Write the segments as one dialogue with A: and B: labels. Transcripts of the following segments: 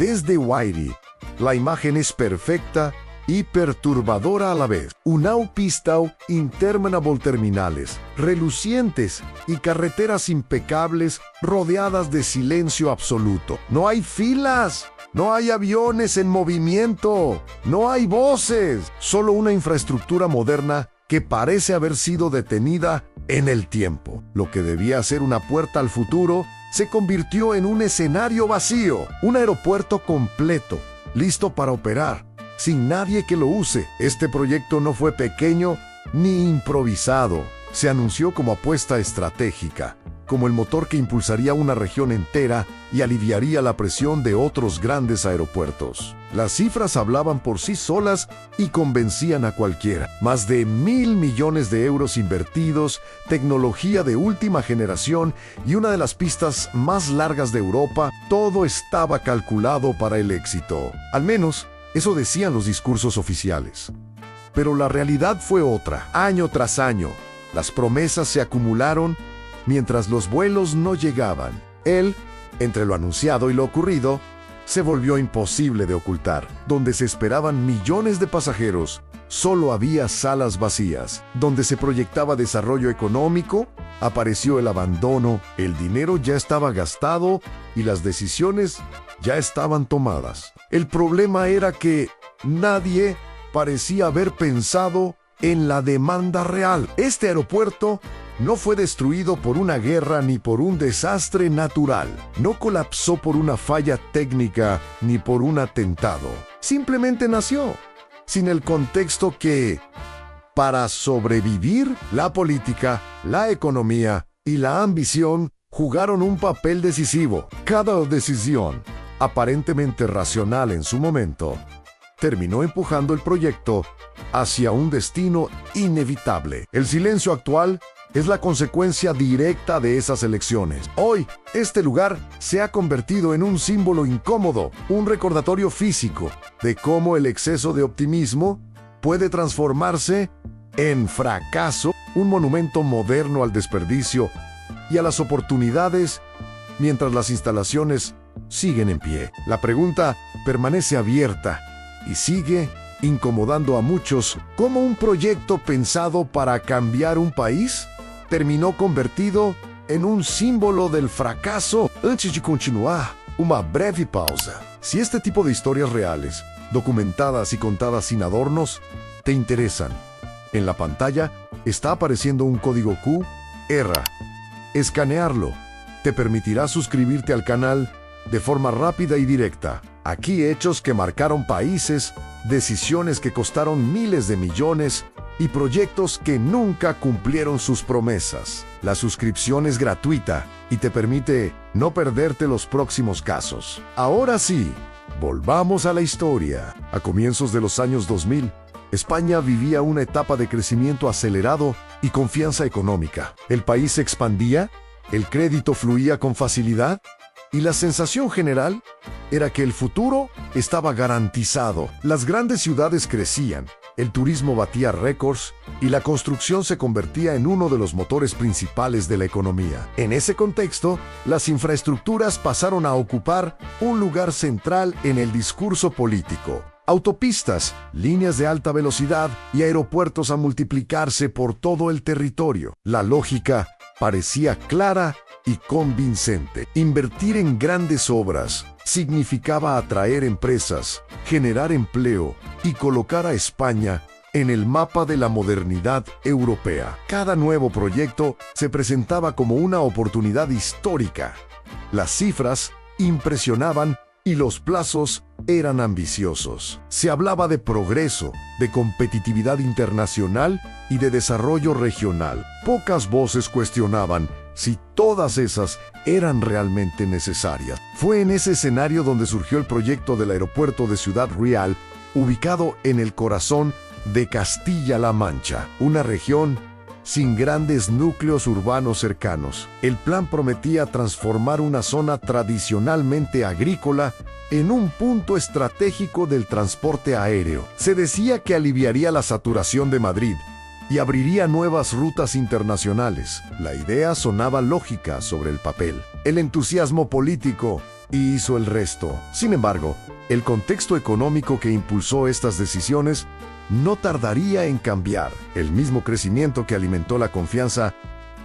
A: Desde Whitey, la imagen es perfecta y perturbadora a la vez. Una pista interminable terminales, relucientes y carreteras impecables rodeadas de silencio absoluto. No hay filas, no hay aviones en movimiento, no hay voces, solo una infraestructura moderna que parece haber sido detenida en el tiempo. Lo que debía ser una puerta al futuro se convirtió en un escenario vacío, un aeropuerto completo, listo para operar, sin nadie que lo use. Este proyecto no fue pequeño ni improvisado. Se anunció como apuesta estratégica, como el motor que impulsaría una región entera y aliviaría la presión de otros grandes aeropuertos. Las cifras hablaban por sí solas y convencían a cualquiera. Más de 1.000 millones de euros invertidos, tecnología de última generación y una de las pistas más largas de Europa, todo estaba calculado para el éxito. Al menos, eso decían los discursos oficiales. Pero la realidad fue otra. Año tras año, las promesas se acumularon mientras los vuelos no llegaban. Entre lo anunciado y lo ocurrido, se volvió imposible de ocultar. Donde se esperaban millones de pasajeros, solo había salas vacías. Donde se proyectaba desarrollo económico, apareció el abandono, el dinero ya estaba gastado y las decisiones ya estaban tomadas. El problema era que nadie parecía haber pensado en la demanda real. Este aeropuerto no fue destruido por una guerra ni por un desastre natural. No colapsó por una falla técnica ni por un atentado. Simplemente nació, sin el contexto que, para sobrevivir, la política, la economía y la ambición jugaron un papel decisivo. Cada decisión, aparentemente racional en su momento, terminó empujando el proyecto hacia un destino inevitable. El silencio actual es la consecuencia directa de esas elecciones. Hoy, este lugar se ha convertido en un símbolo incómodo, un recordatorio físico de cómo el exceso de optimismo puede transformarse en fracaso, un monumento moderno al desperdicio y a las oportunidades mientras las instalaciones siguen en pie. La pregunta permanece abierta y sigue incomodando a muchos. ¿Cómo un proyecto pensado para cambiar un país terminó convertido en un símbolo del fracaso? Antes de continuar, una breve pausa. Si este tipo de historias reales, documentadas y contadas sin adornos, te interesan, en la pantalla está apareciendo un código QR. Escanearlo te permitirá suscribirte al canal de forma rápida y directa. Aquí hechos que marcaron países, decisiones que costaron miles de millones y proyectos que nunca cumplieron sus promesas. La suscripción es gratuita y te permite no perderte los próximos casos. Ahora sí, volvamos a la historia. A comienzos de los años 2000, España vivía una etapa de crecimiento acelerado y confianza económica. El país se expandía, el crédito fluía con facilidad y la sensación general era que el futuro estaba garantizado. Las grandes ciudades crecían, el turismo batía récords y la construcción se convertía en uno de los motores principales de la economía. En ese contexto, las infraestructuras pasaron a ocupar un lugar central en el discurso político. Autopistas, líneas de alta velocidad y aeropuertos a multiplicarse por todo el territorio. La lógica parecía clara y convincente. Invertir en grandes obras significaba atraer empresas, generar empleo y colocar a España en el mapa de la modernidad europea. Cada nuevo proyecto se presentaba como una oportunidad histórica. Las cifras impresionaban y los plazos eran ambiciosos. Se hablaba de progreso, de competitividad internacional y de desarrollo regional. Pocas voces cuestionaban si todas esas eran realmente necesarias. Fue en ese escenario donde surgió el proyecto del aeropuerto de Ciudad Real, ubicado en el corazón de Castilla-La Mancha, una región sin grandes núcleos urbanos cercanos. El plan prometía transformar una zona tradicionalmente agrícola en un punto estratégico del transporte aéreo. Se decía que aliviaría la saturación de Madrid y abriría nuevas rutas internacionales. La idea sonaba lógica sobre el papel. El entusiasmo político y hizo el resto. Sin embargo, el contexto económico que impulsó estas decisiones no tardaría en cambiar. El mismo crecimiento que alimentó la confianza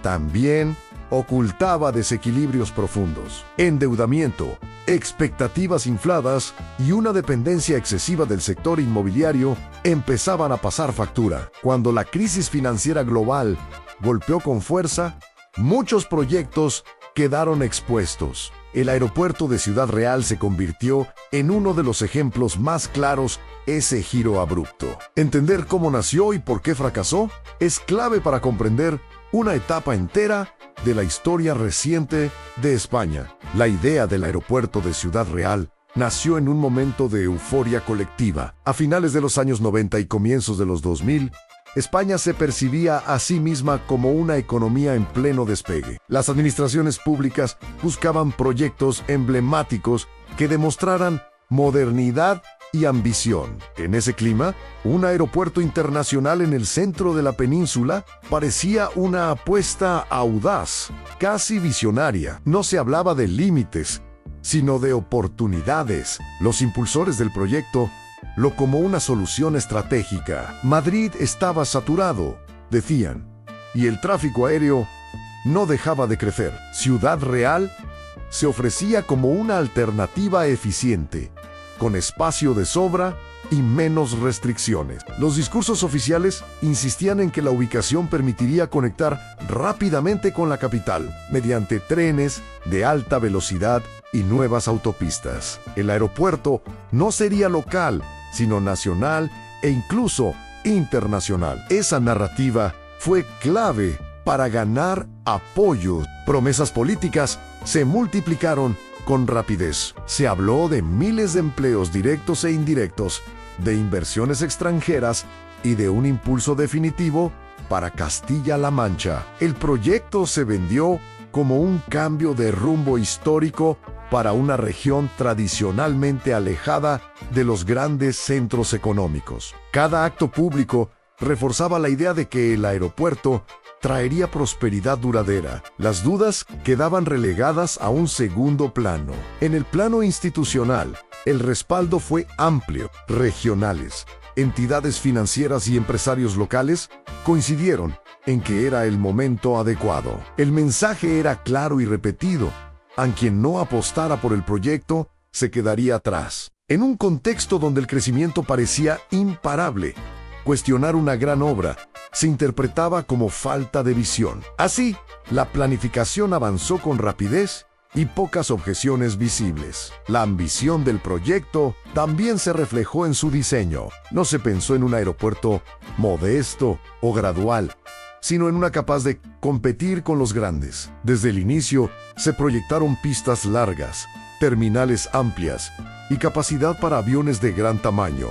A: también ocultaba desequilibrios profundos. Endeudamiento, expectativas infladas y una dependencia excesiva del sector inmobiliario empezaban a pasar factura. Cuando la crisis financiera global golpeó con fuerza, muchos proyectos quedaron expuestos. El aeropuerto de Ciudad Real se convirtió en uno de los ejemplos más claros ese giro abrupto. Entender cómo nació y por qué fracasó es clave para comprender una etapa entera de la historia reciente de España. La idea del aeropuerto de Ciudad Real nació en un momento de euforia colectiva. A finales de los años 90 y comienzos de los 2000, España se percibía a sí misma como una economía en pleno despegue. Las administraciones públicas buscaban proyectos emblemáticos que demostraran modernidad y ambición. En ese clima, un aeropuerto internacional en el centro de la península parecía una apuesta audaz, casi visionaria. No se hablaba de límites, sino de oportunidades. Los impulsores del proyecto lo como una solución estratégica. Madrid estaba saturado, decían, y el tráfico aéreo no dejaba de crecer. Ciudad Real se ofrecía como una alternativa eficiente, con espacio de sobra y menos restricciones. Los discursos oficiales insistían en que la ubicación permitiría conectar rápidamente con la capital, mediante trenes de alta velocidad y nuevas autopistas. El aeropuerto no sería local, sino nacional e incluso internacional. Esa narrativa fue clave para ganar apoyo. Promesas políticas se multiplicaron con rapidez. Se habló de miles de empleos directos e indirectos, de inversiones extranjeras y de un impulso definitivo para Castilla-La Mancha. El proyecto se vendió como un cambio de rumbo histórico para una región tradicionalmente alejada de los grandes centros económicos. Cada acto público reforzaba la idea de que el aeropuerto traería prosperidad duradera. Las dudas quedaban relegadas a un segundo plano. En el plano institucional, el respaldo fue amplio. Regionales, entidades financieras y empresarios locales coincidieron en que era el momento adecuado. El mensaje era claro y repetido: a quien no apostara por el proyecto se quedaría atrás. En un contexto donde el crecimiento parecía imparable, cuestionar una gran obra se interpretaba como falta de visión. Así, la planificación avanzó con rapidez y pocas objeciones visibles. La ambición del proyecto también se reflejó en su diseño. No se pensó en un aeropuerto modesto o gradual, sino en una capaz de competir con los grandes. Desde el inicio, se proyectaron pistas largas, terminales amplias y capacidad para aviones de gran tamaño.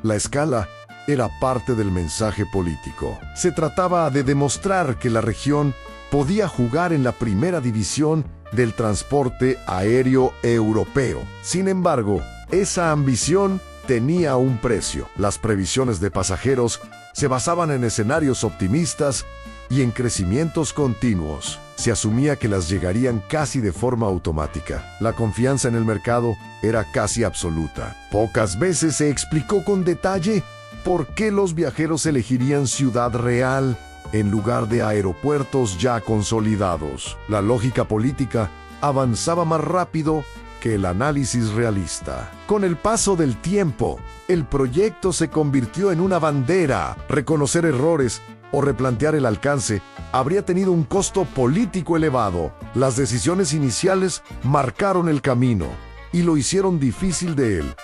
A: La escala era parte del mensaje político. Se trataba de demostrar que la región podía jugar en la primera división del transporte aéreo europeo. Sin embargo, esa ambición tenía un precio. Las previsiones de pasajeros se basaban en escenarios optimistas y en crecimientos continuos. Se asumía que las llegarían casi de forma automática. La confianza en el mercado era casi absoluta. Pocas veces se explicó con detalle por qué los viajeros elegirían Ciudad Real en lugar de aeropuertos ya consolidados. La lógica política avanzaba más rápido que el análisis realista. Con el paso del tiempo, el proyecto se convirtió en una bandera. Reconocer errores o replantear el alcance habría tenido un costo político elevado. Las decisiones iniciales marcaron el camino y lo hicieron difícil de él.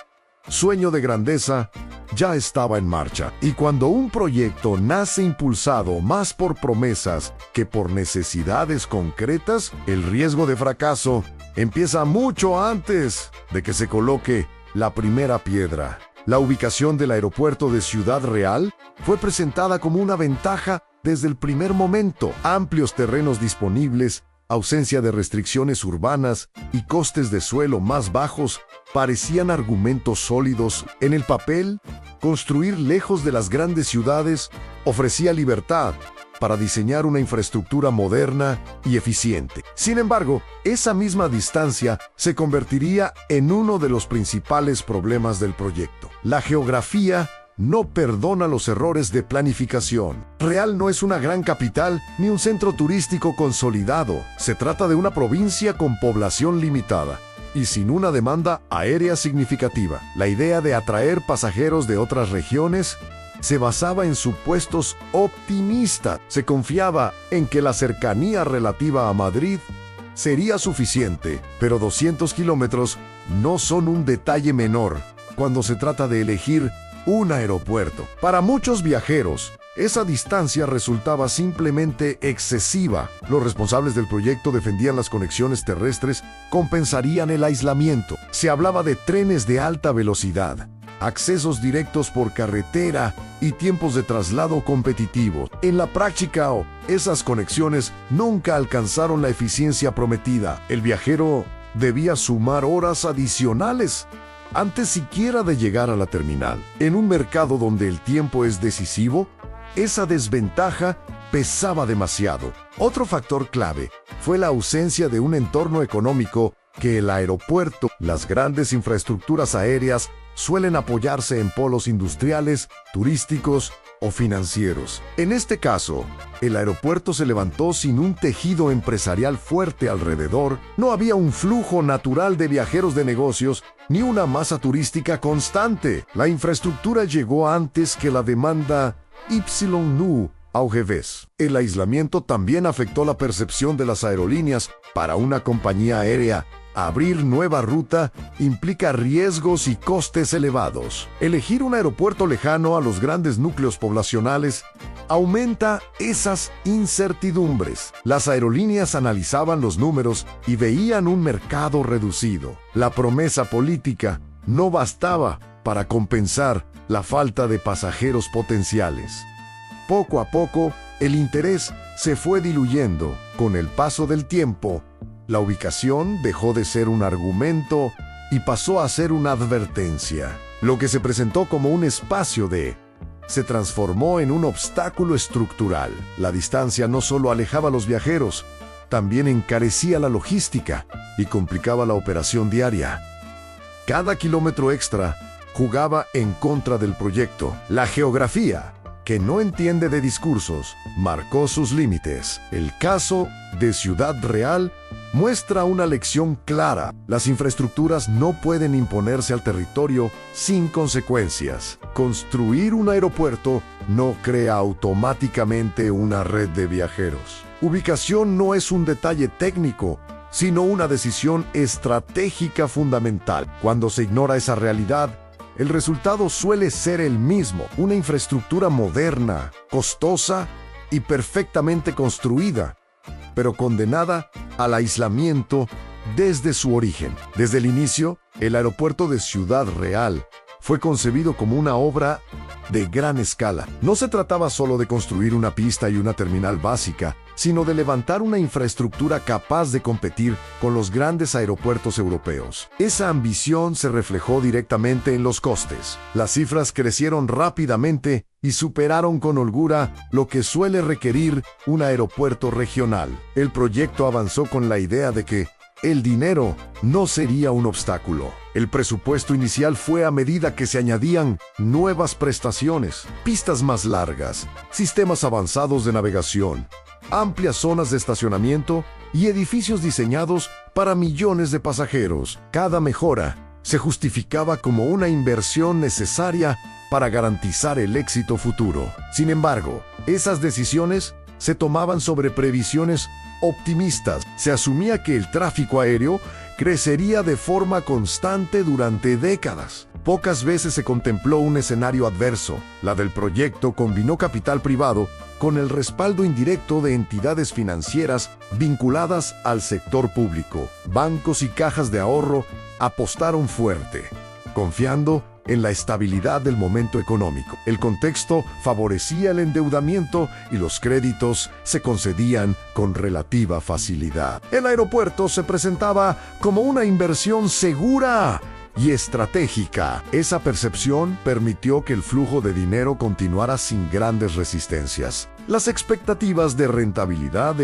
A: Sueño de grandeza ya estaba en marcha. Y cuando un proyecto nace impulsado más por promesas que por necesidades concretas, el riesgo de fracaso empieza mucho antes de que se coloque la primera piedra. La ubicación del aeropuerto de Ciudad Real fue presentada como una ventaja desde el primer momento. Amplios terrenos disponibles, ausencia de restricciones urbanas y costes de suelo más bajos parecían argumentos sólidos. En el papel, construir lejos de las grandes ciudades ofrecía libertad, para diseñar una infraestructura moderna y eficiente. Sin embargo, esa misma distancia se convertiría en uno de los principales problemas del proyecto. La geografía no perdona los errores de planificación. Real no es una gran capital ni un centro turístico consolidado. Se trata de una provincia con población limitada y sin una demanda aérea significativa. La idea de atraer pasajeros de otras regiones se basaba en supuestos optimistas. Se confiaba en que la cercanía relativa a Madrid sería suficiente, pero 200 kilómetros no son un detalle menor cuando se trata de elegir un aeropuerto. Para muchos viajeros, esa distancia resultaba simplemente excesiva. Los responsables del proyecto defendían las conexiones terrestres compensarían el aislamiento. Se hablaba de trenes de alta velocidad, accesos directos por carretera y tiempos de traslado competitivos. En la práctica, esas conexiones nunca alcanzaron la eficiencia prometida. El viajero debía sumar horas adicionales antes siquiera de llegar a la terminal. En un mercado donde el tiempo es decisivo, esa desventaja pesaba demasiado. Otro factor clave fue la ausencia de un entorno económico que el aeropuerto. Las grandes infraestructuras aéreas suelen apoyarse en polos industriales, turísticos o financieros. En este caso, el aeropuerto se levantó sin un tejido empresarial fuerte alrededor. No había un flujo natural de viajeros de negocios ni una masa turística constante. La infraestructura llegó antes que la demanda nu augeves. El aislamiento también afectó la percepción de las aerolíneas. Para una compañía aérea, abrir nueva ruta implica riesgos y costes elevados. Elegir un aeropuerto lejano a los grandes núcleos poblacionales aumenta esas incertidumbres. Las aerolíneas analizaban los números y veían un mercado reducido. La promesa política no bastaba para compensar la falta de pasajeros potenciales. Poco a poco, el interés se fue diluyendo. Con el paso del tiempo, la ubicación dejó de ser un argumento y pasó a ser una advertencia. Lo que se presentó como un espacio se transformó en un obstáculo estructural. La distancia no solo alejaba a los viajeros, también encarecía la logística y complicaba la operación diaria. Cada kilómetro extra jugaba en contra del proyecto. La geografía, que no entiende de discursos, marcó sus límites. El caso de Ciudad Real muestra una lección clara. Las infraestructuras no pueden imponerse al territorio sin consecuencias. Construir un aeropuerto no crea automáticamente una red de viajeros. Ubicación no es un detalle técnico, sino una decisión estratégica fundamental. Cuando se ignora esa realidad, el resultado suele ser el mismo: una infraestructura moderna, costosa y perfectamente construida, pero condenada al aislamiento desde su origen. Desde el inicio, el aeropuerto de Ciudad Real fue concebido como una obra de gran escala. No se trataba solo de construir una pista y una terminal básica, sino de levantar una infraestructura capaz de competir con los grandes aeropuertos europeos. Esa ambición se reflejó directamente en los costes. Las cifras crecieron rápidamente y superaron con holgura lo que suele requerir un aeropuerto regional. El proyecto avanzó con la idea de que el dinero no sería un obstáculo. El presupuesto inicial fue a medida que se añadían nuevas prestaciones, pistas más largas, sistemas avanzados de navegación, amplias zonas de estacionamiento y edificios diseñados para millones de pasajeros. Cada mejora se justificaba como una inversión necesaria para garantizar el éxito futuro. Sin embargo, esas decisiones se tomaban sobre previsiones optimistas. Se asumía que el tráfico aéreo crecería de forma constante durante décadas. Pocas veces se contempló un escenario adverso. La del proyecto combinó capital privado con el respaldo indirecto de entidades financieras vinculadas al sector público. Bancos y cajas de ahorro apostaron fuerte, confiando en la estabilidad del momento económico. El contexto favorecía el endeudamiento y los créditos se concedían con relativa facilidad. El aeropuerto se presentaba como una inversión segura y estratégica. Esa percepción permitió que el flujo de dinero continuara sin grandes resistencias. Las expectativas de rentabilidad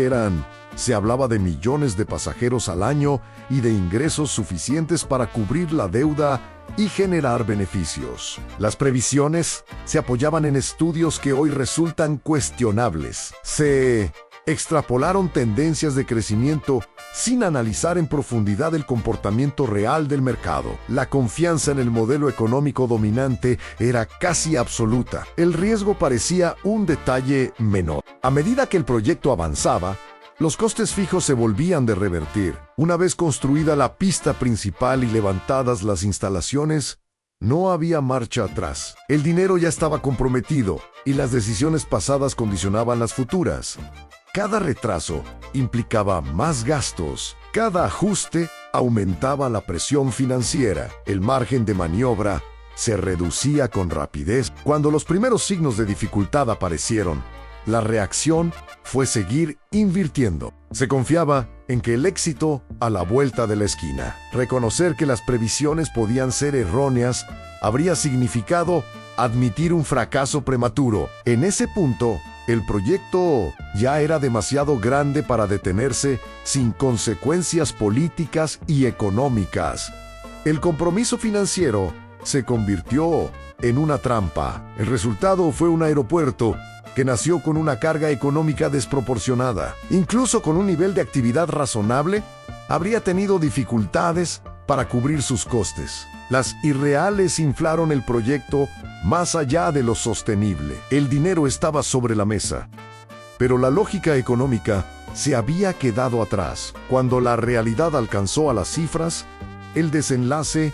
A: se hablaba de millones de pasajeros al año y de ingresos suficientes para cubrir la deuda y generar beneficios. Las previsiones se apoyaban en estudios que hoy resultan cuestionables. Se extrapolaron tendencias de crecimiento sin analizar en profundidad el comportamiento real del mercado. La confianza en el modelo económico dominante era casi absoluta. El riesgo parecía un detalle menor. A medida que el proyecto avanzaba, los costes fijos se volvían de revertir. Una vez construida la pista principal y levantadas las instalaciones, no había marcha atrás. El dinero ya estaba comprometido y las decisiones pasadas condicionaban las futuras. Cada retraso implicaba más gastos. Cada ajuste aumentaba la presión financiera. El margen de maniobra se reducía con rapidez. Cuando los primeros signos de dificultad aparecieron, la reacción fue seguir invirtiendo. Se confiaba en que el éxito a la vuelta de la esquina. Reconocer que las previsiones podían ser erróneas habría significado admitir un fracaso prematuro. En ese punto, el proyecto ya era demasiado grande para detenerse sin consecuencias políticas y económicas. El compromiso financiero se convirtió en una trampa. El resultado fue un aeropuerto que nació con una carga económica desproporcionada. Incluso con un nivel de actividad razonable, habría tenido dificultades para cubrir sus costes. Las irreales inflaron el proyecto más allá de lo sostenible. El dinero estaba sobre la mesa, pero la lógica económica se había quedado atrás. Cuando la realidad alcanzó a las cifras, el desenlace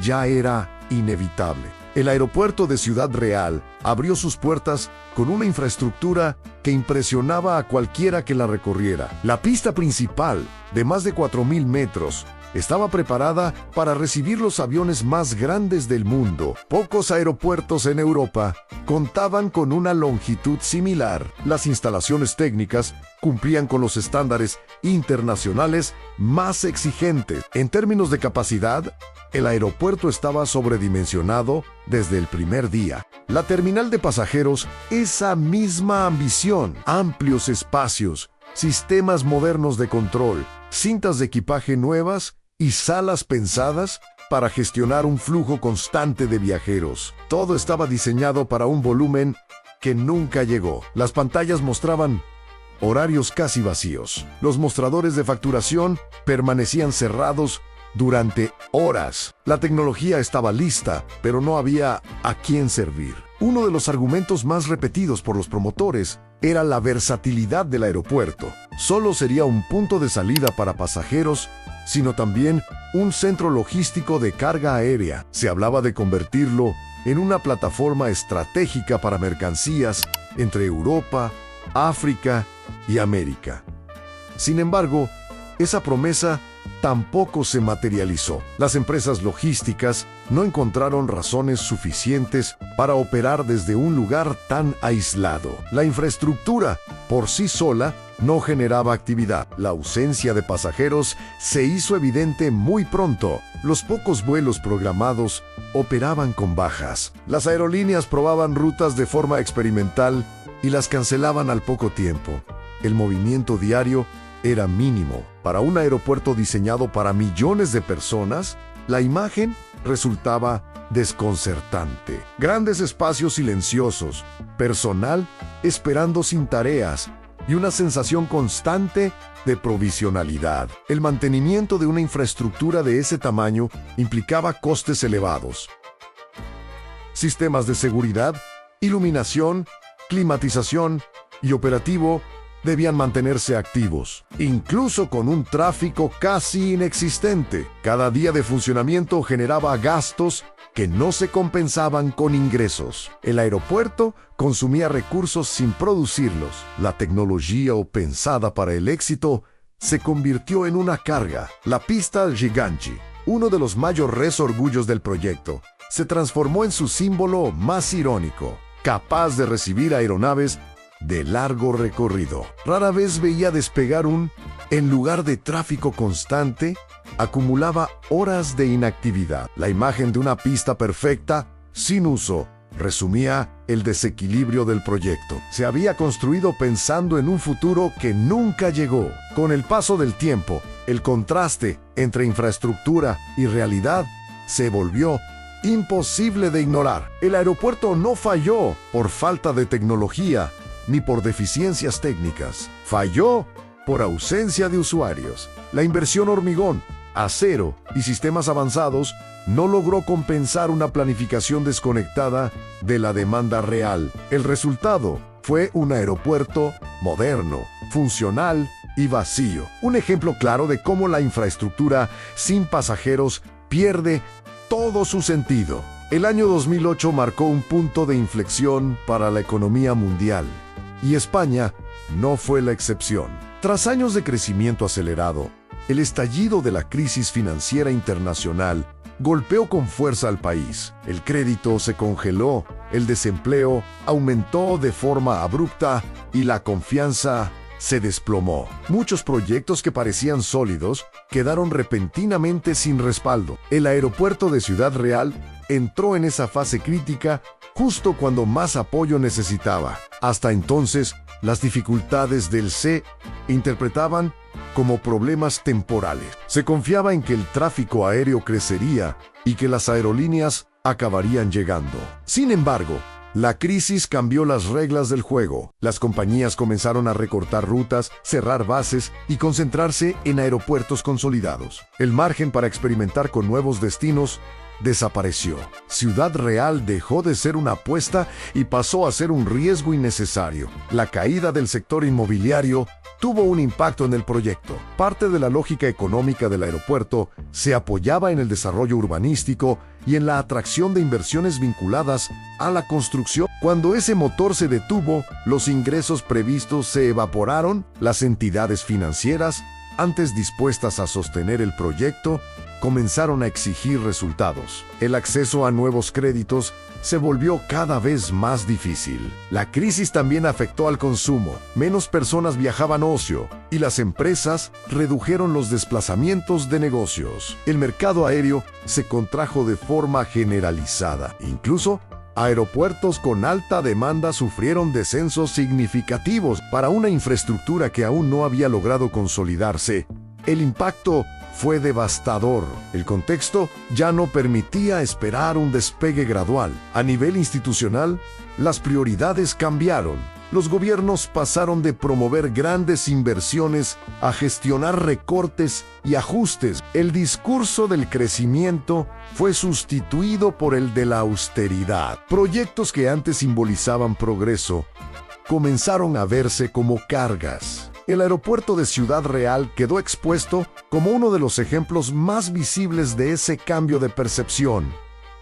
A: ya era inevitable. El aeropuerto de Ciudad Real abrió sus puertas con una infraestructura que impresionaba a cualquiera que la recorriera. La pista principal, de más de 4.000 metros, estaba preparada para recibir los aviones más grandes del mundo. Pocos aeropuertos en Europa contaban con una longitud similar. Las instalaciones técnicas cumplían con los estándares internacionales más exigentes. En términos de capacidad, el aeropuerto estaba sobredimensionado desde el primer día. La terminal de pasajeros, esa misma ambición, amplios espacios, sistemas modernos de control, cintas de equipaje nuevas y salas pensadas para gestionar un flujo constante de viajeros. Todo estaba diseñado para un volumen que nunca llegó. Las pantallas mostraban horarios casi vacíos. Los mostradores de facturación permanecían cerrados durante horas. La tecnología estaba lista, pero no había a quién servir. Uno de los argumentos más repetidos por los promotores era la versatilidad del aeropuerto. Solo sería un punto de salida para pasajeros, sino también un centro logístico de carga aérea. Se hablaba de convertirlo en una plataforma estratégica para mercancías entre Europa, África y América. Sin embargo, esa promesa tampoco se materializó. Las empresas logísticas no encontraron razones suficientes para operar desde un lugar tan aislado. La infraestructura, por sí sola, no generaba actividad. La ausencia de pasajeros se hizo evidente muy pronto. Los pocos vuelos programados operaban con bajas. Las aerolíneas probaban rutas de forma experimental y las cancelaban al poco tiempo. El movimiento diario era mínimo. Para un aeropuerto diseñado para millones de personas, la imagen resultaba desconcertante. Grandes espacios silenciosos, personal esperando sin tareas y una sensación constante de provisionalidad. El mantenimiento de una infraestructura de ese tamaño implicaba costes elevados. Sistemas de seguridad, iluminación, climatización y operativo debían mantenerse activos, incluso con un tráfico casi inexistente. Cada día de funcionamiento generaba gastos que no se compensaban con ingresos. El aeropuerto consumía recursos sin producirlos. La tecnología pensada para el éxito se convirtió en una carga. La pista Giganchi, uno de los mayores orgullos del proyecto, se transformó en su símbolo más irónico, capaz de recibir aeronaves de largo recorrido. Rara vez veía despegar un En lugar de tráfico constante, acumulaba horas de inactividad. La imagen de una pista perfecta, sin uso, resumía el desequilibrio del proyecto. Se había construido pensando en un futuro que nunca llegó. Con el paso del tiempo, el contraste entre infraestructura y realidad se volvió imposible de ignorar. El aeropuerto no falló por falta de tecnología ni por deficiencias técnicas. Falló por ausencia de usuarios. La inversión hormigón, acero y sistemas avanzados no logró compensar una planificación desconectada de la demanda real. El resultado fue un aeropuerto moderno, funcional y vacío. Un ejemplo claro de cómo la infraestructura sin pasajeros pierde todo su sentido. El año 2008 marcó un punto de inflexión para la economía mundial, y España no fue la excepción. Tras años de crecimiento acelerado, el estallido de la crisis financiera internacional golpeó con fuerza al país. El crédito se congeló, el desempleo aumentó de forma abrupta y la confianza se desplomó. Muchos proyectos que parecían sólidos quedaron repentinamente sin respaldo. El aeropuerto de Ciudad Real entró en esa fase crítica justo cuando más apoyo necesitaba. Hasta entonces, las dificultades del se interpretaban como problemas temporales. Se confiaba en que el tráfico aéreo crecería y que las aerolíneas acabarían llegando. Sin embargo, la crisis cambió las reglas del juego. Las compañías comenzaron a recortar rutas, cerrar bases y concentrarse en aeropuertos consolidados. El margen para experimentar con nuevos destinos desapareció. Ciudad Real dejó de ser una apuesta y pasó a ser un riesgo innecesario. La caída del sector inmobiliario tuvo un impacto en el proyecto. Parte de la lógica económica del aeropuerto se apoyaba en el desarrollo urbanístico y en la atracción de inversiones vinculadas a la construcción. Cuando ese motor se detuvo, los ingresos previstos se evaporaron, las entidades financieras, antes dispuestas a sostener el proyecto, comenzaron a exigir resultados. El acceso a nuevos créditos se volvió cada vez más difícil. La crisis también afectó al consumo. Menos personas viajaban a ocio y las empresas redujeron los desplazamientos de negocios. El mercado aéreo se contrajo de forma generalizada. Incluso aeropuertos con alta demanda sufrieron descensos significativos. Para una infraestructura que aún no había logrado consolidarse, el impacto fue devastador. El contexto ya no permitía esperar un despegue gradual. A nivel institucional, las prioridades cambiaron. Los gobiernos pasaron de promover grandes inversiones a gestionar recortes y ajustes. El discurso del crecimiento fue sustituido por el de la austeridad. Proyectos que antes simbolizaban progreso comenzaron a verse como cargas. El aeropuerto de Ciudad Real quedó expuesto como uno de los ejemplos más visibles de ese cambio de percepción.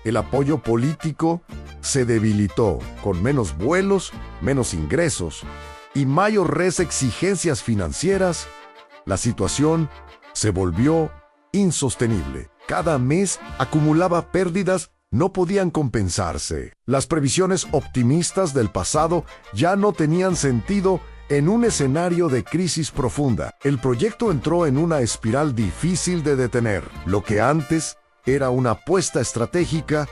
A: El apoyo político se debilitó, con menos vuelos, menos ingresos y mayores exigencias financieras. La situación se volvió insostenible. Cada mes acumulaba pérdidas, no podían compensarse. Las previsiones optimistas del pasado ya no tenían sentido en un escenario de crisis profunda. El proyecto entró en una espiral difícil de detener. Lo que antes era una apuesta estratégica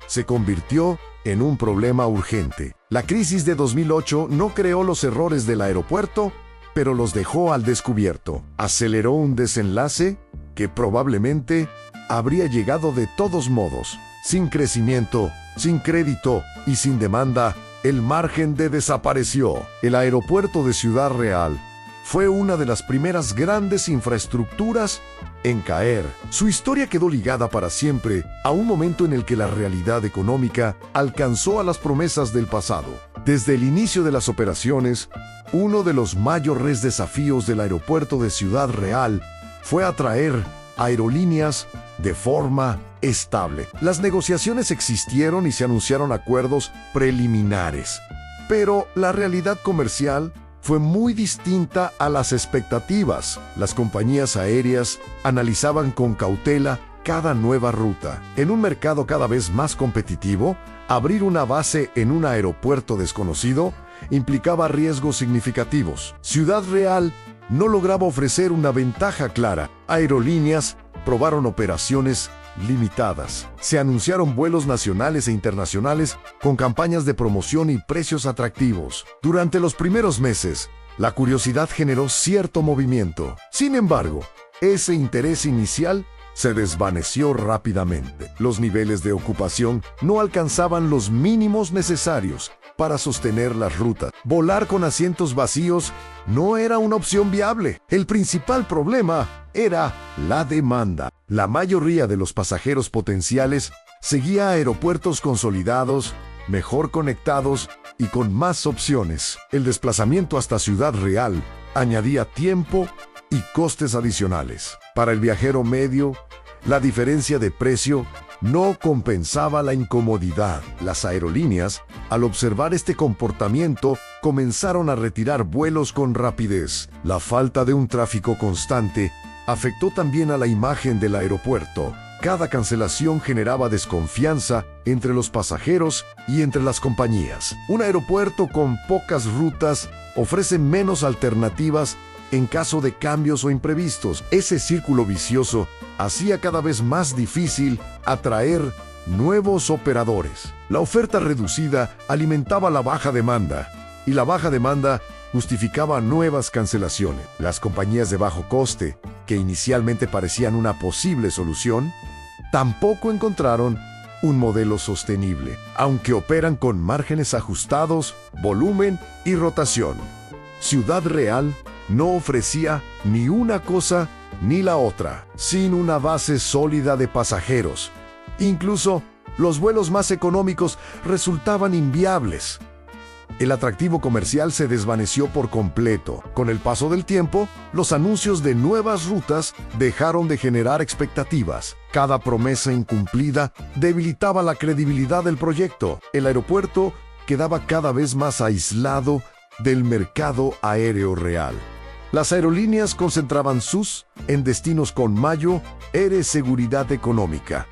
A: se convirtió en un problema urgente. La crisis de 2008 no creó los errores del aeropuerto, pero los dejó al descubierto. Aceleró un desenlace que probablemente habría llegado de todos modos. Sin crecimiento, sin crédito y sin demanda, el margen desapareció. El aeropuerto de Ciudad Real fue una de las primeras grandes infraestructuras en caer. Su historia quedó ligada para siempre a un momento en el que la realidad económica alcanzó a las promesas del pasado. Desde el inicio de las operaciones, uno de los mayores desafíos del aeropuerto de Ciudad Real fue atraer aerolíneas de forma estable. Las negociaciones existieron y se anunciaron acuerdos preliminares, pero la realidad comercial fue muy distinta a las expectativas. Las compañías aéreas analizaban con cautela cada nueva ruta. En un mercado cada vez más competitivo, abrir una base en un aeropuerto desconocido implicaba riesgos significativos. Ciudad Real no lograba ofrecer una ventaja clara. Aerolíneas probaron operaciones limitadas. Se anunciaron vuelos nacionales e internacionales con campañas de promoción y precios atractivos. Durante los primeros meses, la curiosidad generó cierto movimiento. Sin embargo, ese interés inicial se desvaneció rápidamente. Los niveles de ocupación no alcanzaban los mínimos necesarios para sostener las rutas. Volar con asientos vacíos no era una opción viable. El principal problema era la demanda. La mayoría de los pasajeros potenciales seguía a aeropuertos consolidados, mejor conectados y con más opciones. El desplazamiento hasta Ciudad Real añadía tiempo y costes adicionales. Para el viajero medio, la diferencia de precio no compensaba la incomodidad. Las aerolíneas, al observar este comportamiento, comenzaron a retirar vuelos con rapidez. La falta de un tráfico constante afectó también a la imagen del aeropuerto. Cada cancelación generaba desconfianza entre los pasajeros y entre las compañías. Un aeropuerto con pocas rutas ofrece menos alternativas en caso de cambios o imprevistos. Ese círculo vicioso hacía cada vez más difícil atraer nuevos operadores. La oferta reducida alimentaba la baja demanda, y la baja demanda justificaba nuevas cancelaciones. Las compañías de bajo coste, que inicialmente parecían una posible solución, tampoco encontraron un modelo sostenible, aunque operan con márgenes ajustados, volumen y rotación. Ciudad Real no ofrecía ni una cosa ni la otra, sin una base sólida de pasajeros. Incluso los vuelos más económicos resultaban inviables. El atractivo comercial se desvaneció por completo. Con el paso del tiempo, los anuncios de nuevas rutas dejaron de generar expectativas. Cada promesa incumplida debilitaba la credibilidad del proyecto. El aeropuerto quedaba cada vez más aislado del mercado aéreo real. Las aerolíneas concentraban en destinos con mayor seguridad económica.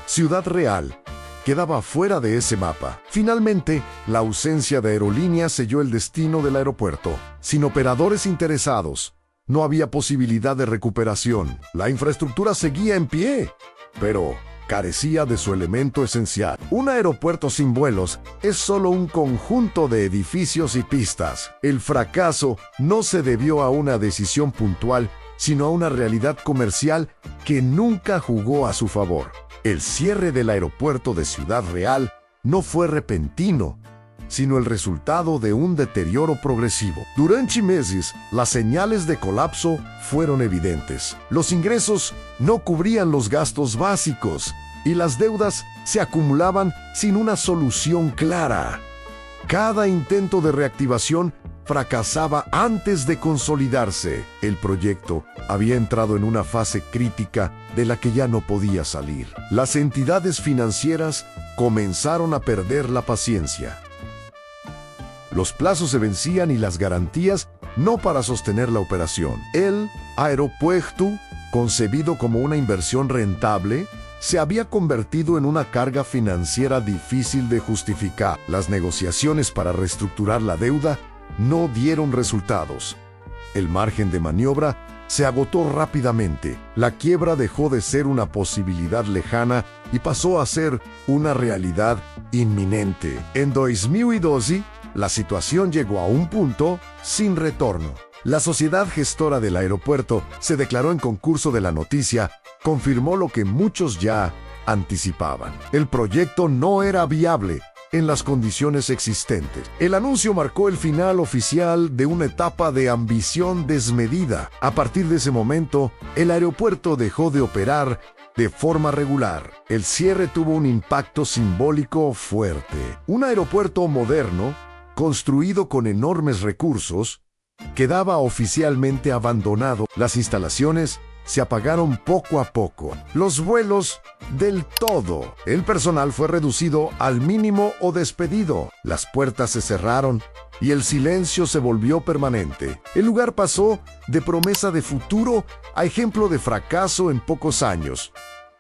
A: Ciudad Real quedaba fuera de ese mapa. Finalmente, la ausencia de aerolíneas selló el destino del aeropuerto. Sin operadores interesados, no había posibilidad de recuperación. La infraestructura seguía en pie, pero carecía de su elemento esencial. Un aeropuerto sin vuelos es solo un conjunto de edificios y pistas. El fracaso no se debió a una decisión puntual, sino a una realidad comercial que nunca jugó a su favor. El cierre del aeropuerto de Ciudad Real no fue repentino, sino el resultado de un deterioro progresivo. Durante meses, las señales de colapso fueron evidentes. Los ingresos no cubrían los gastos básicos y las deudas se acumulaban sin una solución clara. Cada intento de reactivación fracasaba antes de consolidarse. El proyecto había entrado en una fase crítica de la que ya no podía salir. Las entidades financieras comenzaron a perder la paciencia. Los plazos se vencían y las garantías no para sostener la operación. El aeropuerto, concebido como una inversión rentable, se había convertido en una carga financiera difícil de justificar. Las negociaciones para reestructurar la deuda no dieron resultados. El margen de maniobra se agotó rápidamente. La quiebra dejó de ser una posibilidad lejana y pasó a ser una realidad inminente. En 2012, la situación llegó a un punto sin retorno. La sociedad gestora del aeropuerto se declaró en concurso de la noticia, confirmó lo que muchos ya anticipaban. El proyecto no era viable en las condiciones existentes. El anuncio marcó el final oficial de una etapa de ambición desmedida. A partir de ese momento, el aeropuerto dejó de operar de forma regular. El cierre tuvo un impacto simbólico fuerte. Un aeropuerto moderno, construido con enormes recursos, quedaba oficialmente abandonado. Las instalaciones se apagaron poco a poco. Los vuelos del todo. El personal fue reducido al mínimo o despedido. Las puertas se cerraron y el silencio se volvió permanente. El lugar pasó de promesa de futuro a ejemplo de fracaso en pocos años.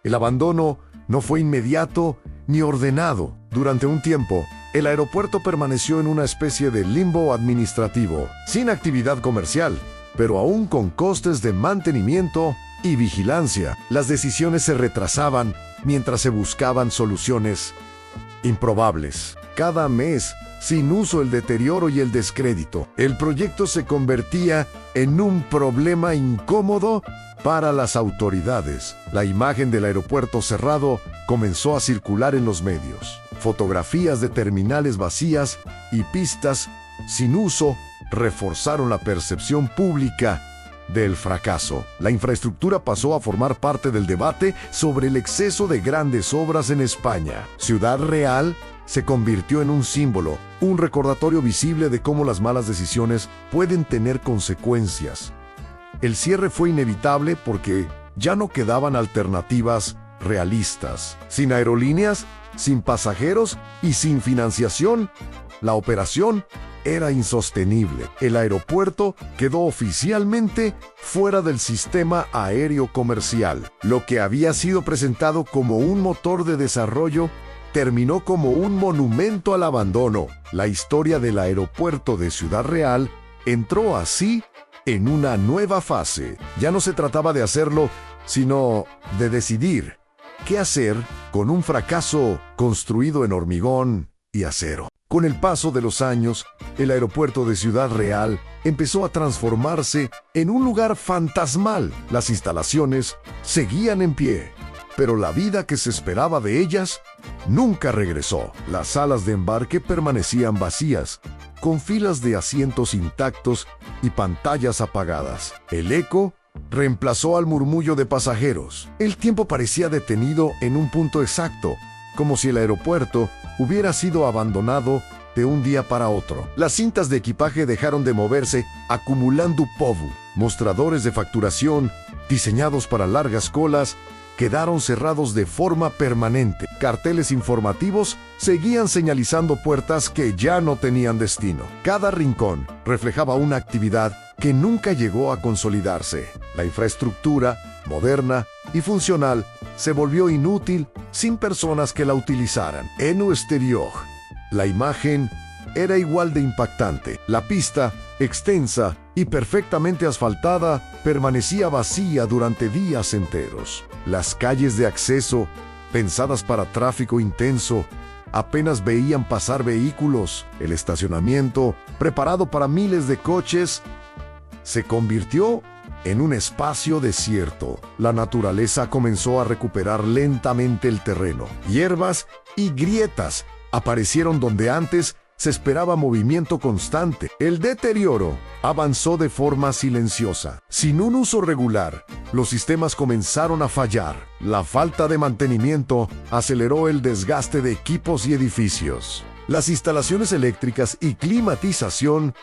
A: El abandono no fue inmediato ni ordenado. Durante un tiempo, el aeropuerto permaneció en una especie de limbo administrativo, sin actividad comercial, pero aún con costes de mantenimiento y vigilancia. Las decisiones se retrasaban mientras se buscaban soluciones improbables. Cada mes, sin uso, el deterioro y el descrédito. El proyecto se convertía en un problema incómodo para las autoridades. La imagen del aeropuerto cerrado comenzó a circular en los medios. Fotografías de terminales vacías y pistas sin uso reforzaron la percepción pública del fracaso. La infraestructura pasó a formar parte del debate sobre el exceso de grandes obras en España. Ciudad Real se convirtió en un símbolo, un recordatorio visible de cómo las malas decisiones pueden tener consecuencias. El cierre fue inevitable porque ya no quedaban alternativas realistas. Sin aerolíneas, sin pasajeros y sin financiación, la operación era insostenible. El aeropuerto quedó oficialmente fuera del sistema aéreo comercial. Lo que había sido presentado como un motor de desarrollo terminó como un monumento al abandono. La historia del aeropuerto de Ciudad Real entró así en una nueva fase. Ya no se trataba de hacerlo, sino de decidir qué hacer con un fracaso construido en hormigón y acero. Con el paso de los años, el aeropuerto de Ciudad Real empezó a transformarse en un lugar fantasmal. Las instalaciones seguían en pie, pero la vida que se esperaba de ellas nunca regresó. Las salas de embarque permanecían vacías, con filas de asientos intactos y pantallas apagadas. El eco reemplazó al murmullo de pasajeros. El tiempo parecía detenido en un punto exacto, como si el aeropuerto hubiera sido abandonado de un día para otro. Las cintas de equipaje dejaron de moverse, acumulando polvo. Mostradores de facturación, diseñados para largas colas, quedaron cerrados de forma permanente. Carteles informativos seguían señalizando puertas que ya no tenían destino. Cada rincón reflejaba una actividad que nunca llegó a consolidarse. La infraestructura, moderna y funcional, se volvió inútil sin personas que la utilizaran. En el exterior, la imagen era igual de impactante. La pista, extensa y perfectamente asfaltada, permanecía vacía durante días enteros. Las calles de acceso, pensadas para tráfico intenso, apenas veían pasar vehículos. El estacionamiento, preparado para miles de coches, se convirtió en un espacio desierto. La naturaleza comenzó a recuperar lentamente el terreno. Hierbas y grietas aparecieron donde antes se esperaba movimiento constante. El deterioro avanzó de forma silenciosa. Sin un uso regular, los sistemas comenzaron a fallar. La falta de mantenimiento aceleró el desgaste de equipos y edificios. Las instalaciones eléctricas y climatización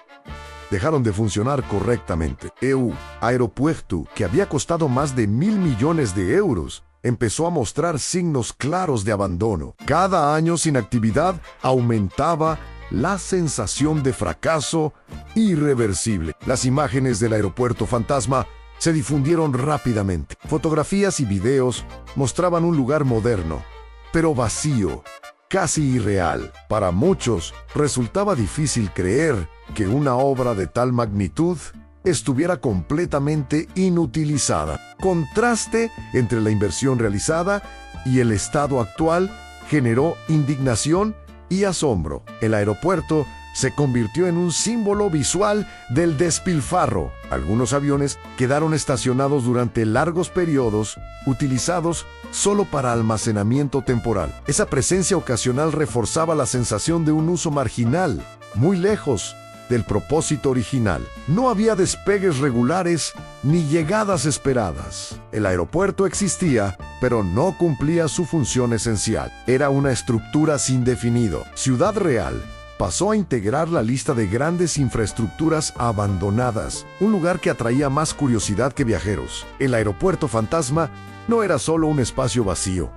A: dejaron de funcionar correctamente. EU Aeropuerto, que había costado más de 1.000 millones de euros, empezó a mostrar signos claros de abandono. Cada año sin actividad aumentaba la sensación de fracaso irreversible. Las imágenes del aeropuerto fantasma se difundieron rápidamente. Fotografías y videos mostraban un lugar moderno, pero vacío, casi irreal. Para muchos, resultaba difícil creer que una obra de tal magnitud estuviera completamente inutilizada. Contraste entre la inversión realizada y el estado actual generó indignación y asombro. El aeropuerto se convirtió en un símbolo visual del despilfarro. Algunos aviones quedaron estacionados durante largos periodos, utilizados solo para almacenamiento temporal. Esa presencia ocasional reforzaba la sensación de un uso marginal, muy lejos del propósito original. No había despegues regulares ni llegadas esperadas. El aeropuerto existía, pero no cumplía su función esencial. Era una estructura sin definido. Ciudad Real pasó a integrar la lista de grandes infraestructuras abandonadas, un lugar que atraía más curiosidad que viajeros. El aeropuerto fantasma no era solo un espacio vacío,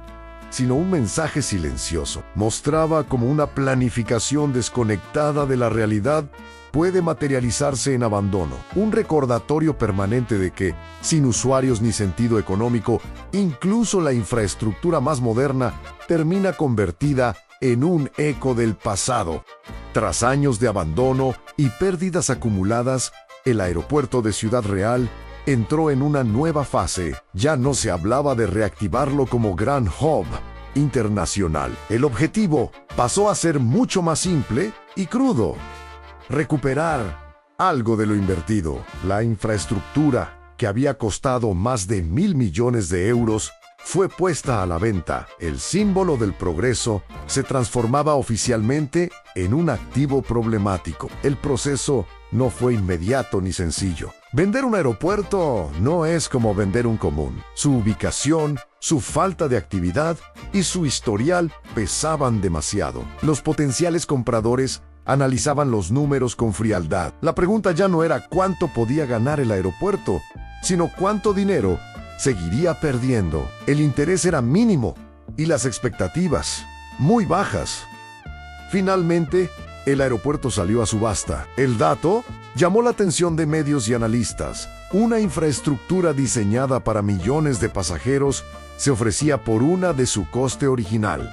A: sino un mensaje silencioso. Mostraba cómo una planificación desconectada de la realidad puede materializarse en abandono. Un recordatorio permanente de que, sin usuarios ni sentido económico, incluso la infraestructura más moderna termina convertida en un eco del pasado. Tras años de abandono y pérdidas acumuladas, el aeropuerto de Ciudad Real entró en una nueva fase. Ya no se hablaba de reactivarlo como gran hub internacional. El objetivo pasó a ser mucho más simple y crudo: recuperar algo de lo invertido. La infraestructura, que había costado más de 1.000 millones de euros, fue puesta a la venta. El símbolo del progreso se transformaba oficialmente en un activo problemático. El proceso no fue inmediato ni sencillo. Vender un aeropuerto no es como vender un común. Su ubicación, su falta de actividad y su historial pesaban demasiado. Los potenciales compradores analizaban los números con frialdad. La pregunta ya no era cuánto podía ganar el aeropuerto, sino cuánto dinero seguiría perdiendo. El interés era mínimo y las expectativas muy bajas. Finalmente, el aeropuerto salió a subasta. El dato llamó la atención de medios y analistas. Una infraestructura diseñada para millones de pasajeros se ofrecía por una de su coste original.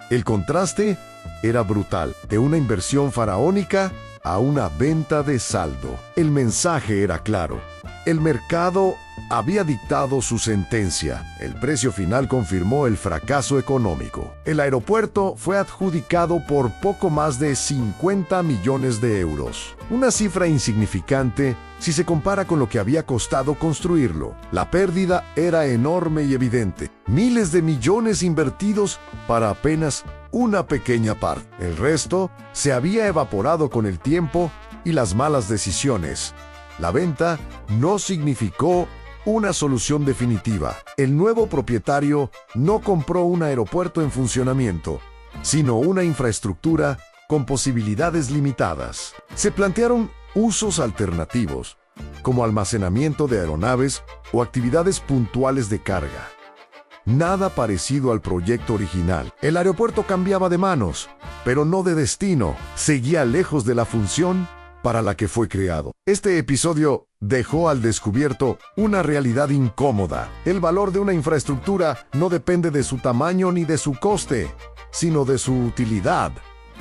A: El contraste era brutal, de una inversión faraónica a una venta de saldo. El mensaje era claro: el mercado había dictado su sentencia. El precio final confirmó el fracaso económico. El aeropuerto fue adjudicado por poco más de 50 millones de euros. Una cifra insignificante si se compara con lo que había costado construirlo. La pérdida era enorme y evidente. Miles de millones invertidos para apenas una pequeña parte. El resto se había evaporado con el tiempo y las malas decisiones. La venta no significó una solución definitiva. El nuevo propietario no compró un aeropuerto en funcionamiento, sino una infraestructura con posibilidades limitadas. Se plantearon usos alternativos, como almacenamiento de aeronaves o actividades puntuales de carga. Nada parecido al proyecto original. El aeropuerto cambiaba de manos, pero no de destino. Seguía lejos de la función para la que fue creado. Este episodio dejó al descubierto una realidad incómoda. El valor de una infraestructura no depende de su tamaño ni de su coste, sino de su utilidad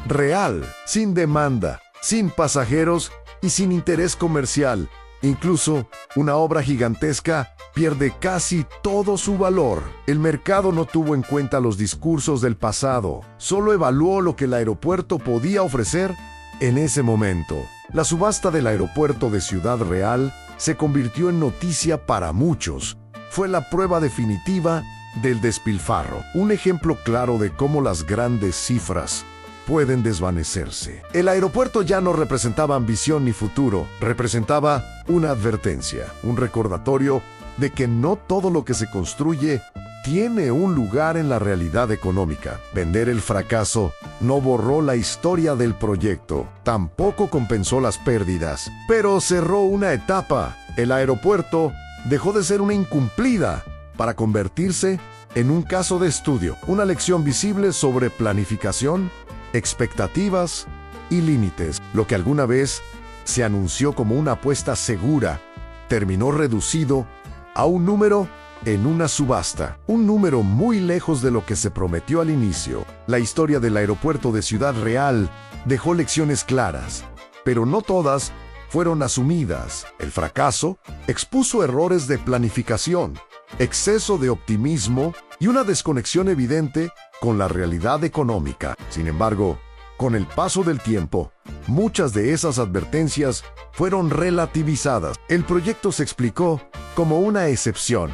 A: real, sin demanda, sin pasajeros y sin interés comercial. Incluso una obra gigantesca pierde casi todo su valor. El mercado no tuvo en cuenta los discursos del pasado, solo evaluó lo que el aeropuerto podía ofrecer en ese momento. La subasta del aeropuerto de Ciudad Real se convirtió en noticia para muchos. Fue la prueba definitiva del despilfarro, un ejemplo claro de cómo las grandes cifras pueden desvanecerse. El aeropuerto ya no representaba ambición ni futuro, representaba una advertencia, un recordatorio de que no todo lo que se construye tiene un lugar en la realidad económica. Vender el fracaso no borró la historia del proyecto, tampoco compensó las pérdidas, pero cerró una etapa. El aeropuerto dejó de ser una incumplida para convertirse en un caso de estudio, una lección visible sobre planificación, expectativas y límites. Lo que alguna vez se anunció como una apuesta segura terminó reducido a un número en una subasta, un número muy lejos de lo que se prometió al inicio. La historia del aeropuerto de Ciudad Real dejó lecciones claras, pero no todas fueron asumidas. El fracaso expuso errores de planificación, exceso de optimismo y una desconexión evidente con la realidad económica. Sin embargo, con el paso del tiempo, muchas de esas advertencias fueron relativizadas. El proyecto se explicó como una excepción,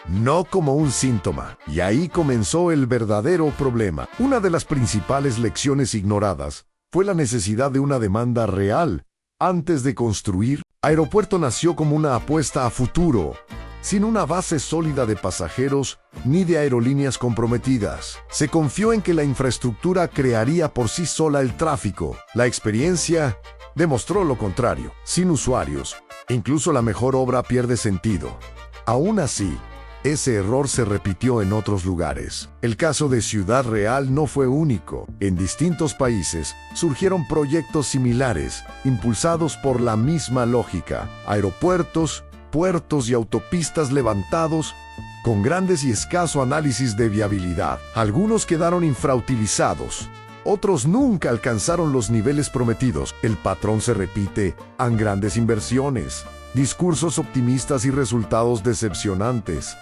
A: no como un síntoma. Y ahí comenzó el verdadero problema. Una de las principales lecciones ignoradas fue la necesidad de una demanda real. Antes de construir, Aeropuerto nació como una apuesta a futuro, sin una base sólida de pasajeros ni de aerolíneas comprometidas. Se confió en que la infraestructura crearía por sí sola el tráfico. La experiencia demostró lo contrario. Sin usuarios, incluso la mejor obra pierde sentido. Aún así, ese error se repitió en otros lugares. El caso de Ciudad Real no fue único. En distintos países surgieron proyectos similares, impulsados por la misma lógica. Aeropuertos, puertos y autopistas levantados con grandes y escaso análisis de viabilidad. Algunos quedaron infrautilizados, Otros nunca alcanzaron los niveles prometidos. El patrón se repite en grandes inversiones, discursos optimistas y resultados decepcionantes.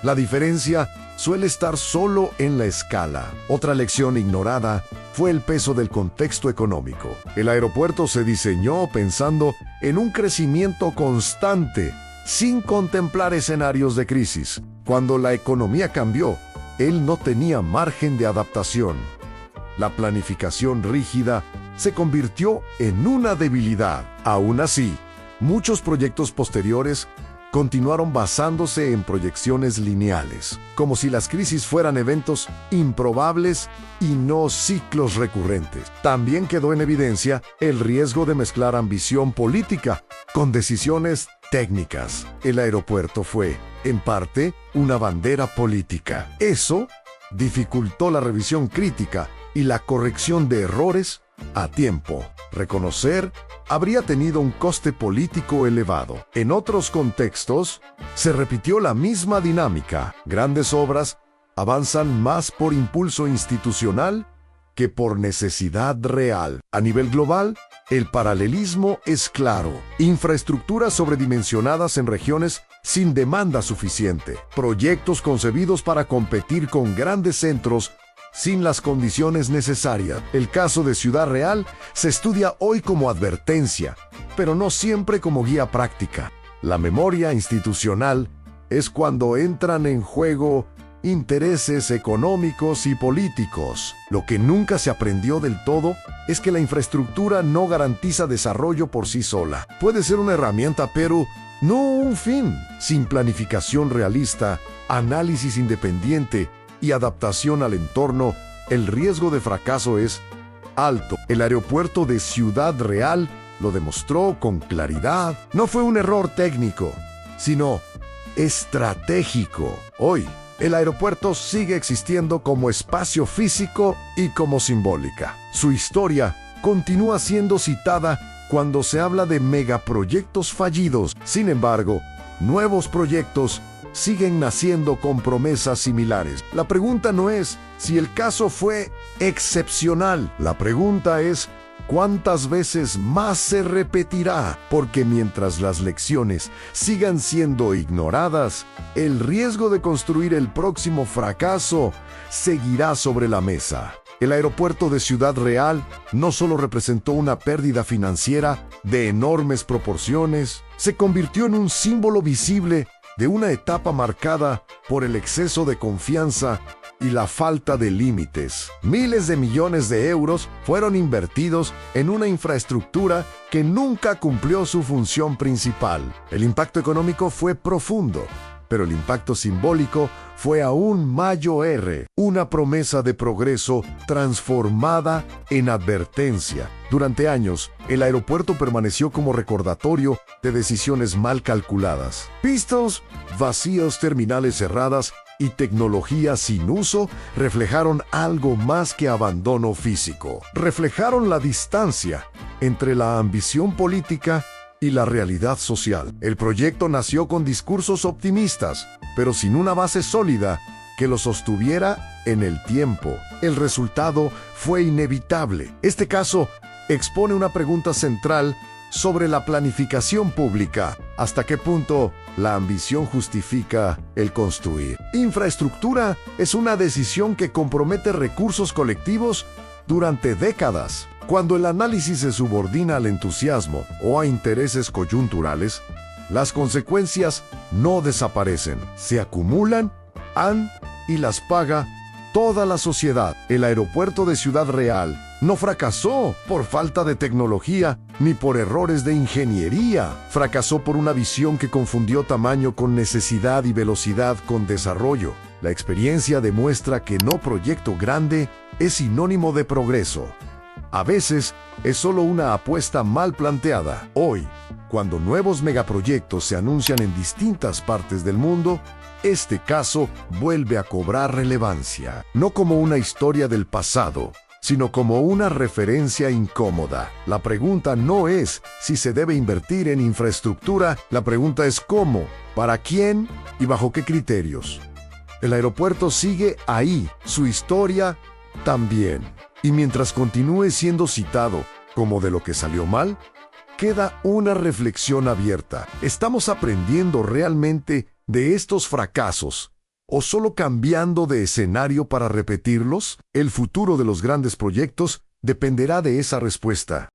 A: La diferencia suele estar solo en la escala. Otra lección ignorada fue el peso del contexto económico. El aeropuerto se diseñó pensando en un crecimiento constante, sin contemplar escenarios de crisis. Cuando la economía cambió, él no tenía margen de adaptación. La planificación rígida se convirtió en una debilidad. Aún así, muchos proyectos posteriores continuaron basándose en proyecciones lineales, como si las crisis fueran eventos improbables y no ciclos recurrentes. También quedó en evidencia el riesgo de mezclar ambición política con decisiones técnicas. El aeropuerto fue, en parte, una bandera política. Eso dificultó la revisión crítica y la corrección de errores a tiempo. Reconocer habría tenido un coste político elevado. En otros contextos, se repitió la misma dinámica. Grandes obras avanzan más por impulso institucional que por necesidad real. A nivel global, el paralelismo es claro. Infraestructuras sobredimensionadas en regiones sin demanda suficiente. Proyectos concebidos para competir con grandes centros sin las condiciones necesarias. El caso de Ciudad Real se estudia hoy como advertencia, pero no siempre como guía práctica. La memoria institucional es cuando entran en juego intereses económicos y políticos. Lo que nunca se aprendió del todo es que la infraestructura no garantiza desarrollo por sí sola. Puede ser una herramienta, pero no un fin. Sin planificación realista, análisis independiente y adaptación al entorno, el riesgo de fracaso es alto. El aeropuerto de Ciudad Real lo demostró con claridad. No fue un error técnico, sino estratégico. Hoy, el aeropuerto sigue existiendo como espacio físico y como simbólica. Su historia continúa siendo citada cuando se habla de megaproyectos fallidos. Sin embargo, nuevos proyectos siguen naciendo con promesas similares. La pregunta no es si el caso fue excepcional. La pregunta es ¿cuántas veces más se repetirá? Porque mientras las lecciones sigan siendo ignoradas, el riesgo de construir el próximo fracaso seguirá sobre la mesa. El aeropuerto de Ciudad Real no solo representó una pérdida financiera de enormes proporciones, se convirtió en un símbolo visible de una etapa marcada por el exceso de confianza y la falta de límites. Miles de millones de euros fueron invertidos en una infraestructura que nunca cumplió su función principal. El impacto económico fue profundo, pero el impacto simbólico fue aún mayor. Una promesa de progreso transformada en advertencia. Durante años, el aeropuerto permaneció como recordatorio de decisiones mal calculadas. Pistas vacíos, terminales cerradas y tecnología sin uso reflejaron algo más que abandono físico. Reflejaron la distancia entre la ambición política y la realidad social. El proyecto nació con discursos optimistas, pero sin una base sólida que lo sostuviera en el tiempo. El resultado fue inevitable. Este caso expone una pregunta central sobre la planificación pública. ¿Hasta qué punto la ambición justifica el construir? Infraestructura es una decisión que compromete recursos colectivos durante décadas. Cuando el análisis se subordina al entusiasmo o a intereses coyunturales, las consecuencias no desaparecen, se acumulan y las paga toda la sociedad. El aeropuerto de Ciudad Real no fracasó por falta de tecnología ni por errores de ingeniería. Fracasó por una visión que confundió tamaño con necesidad y velocidad con desarrollo. La experiencia demuestra que no proyecto grande es sinónimo de progreso. A veces es solo una apuesta mal planteada. Hoy, cuando nuevos megaproyectos se anuncian en distintas partes del mundo, este caso vuelve a cobrar relevancia, no como una historia del pasado, sino como una referencia incómoda. La pregunta no es si se debe invertir en infraestructura, la pregunta es cómo, para quién y bajo qué criterios. El aeropuerto sigue ahí, su historia también. Y mientras continúe siendo citado como de lo que salió mal, queda una reflexión abierta. ¿Estamos aprendiendo realmente de estos fracasos o solo cambiando de escenario para repetirlos? El futuro de los grandes proyectos dependerá de esa respuesta.